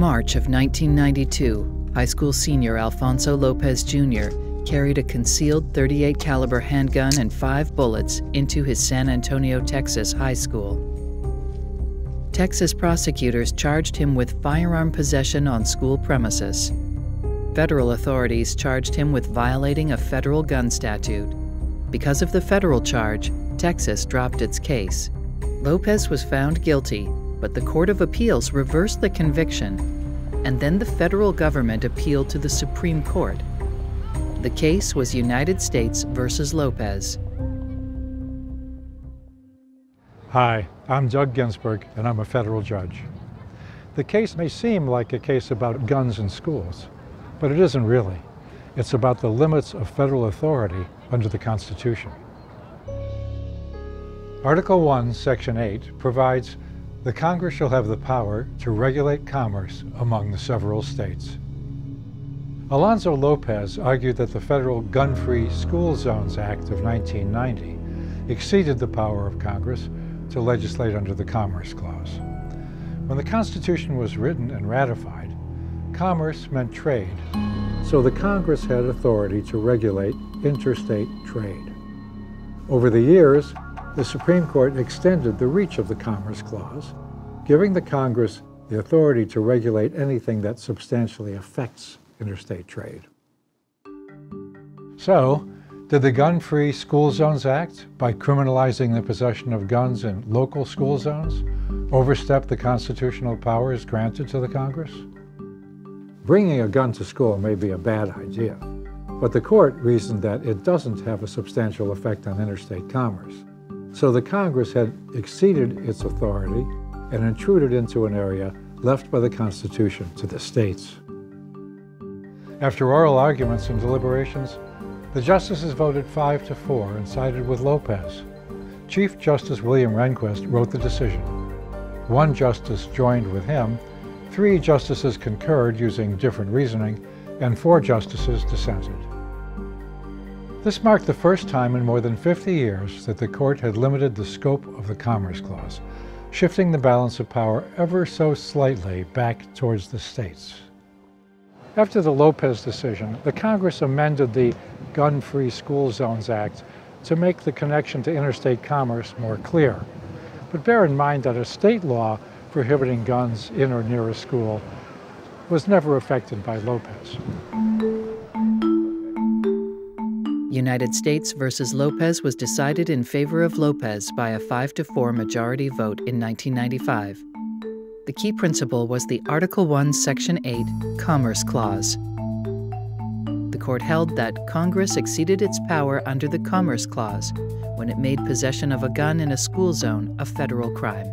March of 1992, high school senior Alfonso Lopez Jr. carried a concealed .38 caliber handgun and 5 bullets into his San Antonio, Texas high school. Texas prosecutors charged him with firearm possession on school premises. Federal authorities charged him with violating a federal gun statute. Because of the federal charge, Texas dropped its case. Lopez was found guilty, but the Court of Appeals reversed the conviction, and then the federal government appealed to the Supreme Court. The case was United States versus Lopez. Hi, I'm Doug Ginsburg, and I'm a federal judge. The case may seem like a case about guns in schools, but it isn't really. It's about the limits of federal authority under the Constitution. Article 1, Section 8 provides the Congress shall have the power to regulate commerce among the several states. Alonzo Lopez argued that the Federal Gun-Free School Zones Act of 1990 exceeded the power of Congress to legislate under the Commerce Clause. When the Constitution was written and ratified, commerce meant trade, so the Congress had authority to regulate interstate trade. Over the years, the Supreme Court extended the reach of the Commerce Clause, giving the Congress the authority to regulate anything that substantially affects interstate trade. So, did the Gun-Free School Zones Act, by criminalizing the possession of guns in local school zones, overstep the constitutional powers granted to the Congress? Bringing a gun to school may be a bad idea, but the court reasoned that it doesn't have a substantial effect on interstate commerce. So the Congress had exceeded its authority and intruded into an area left by the Constitution to the states. After oral arguments and deliberations, the justices voted 5-4 and sided with Lopez. Chief Justice William Rehnquist wrote the decision. 1 justice joined with him, 3 justices concurred using different reasoning, and 4 justices dissented. This marked the first time in more than 50 years that the court had limited the scope of the Commerce Clause, shifting the balance of power ever so slightly back towards the states. After the Lopez decision, the Congress amended the Gun-Free School Zones Act to make the connection to interstate commerce more clear. But bear in mind that a state law prohibiting guns in or near a school was never affected by Lopez. United States versus Lopez was decided in favor of Lopez by a 5-4 majority vote in 1995. The key principle was the Article 1, Section 8 Commerce Clause. The court held that Congress exceeded its power under the Commerce Clause when it made possession of a gun in a school zone a federal crime.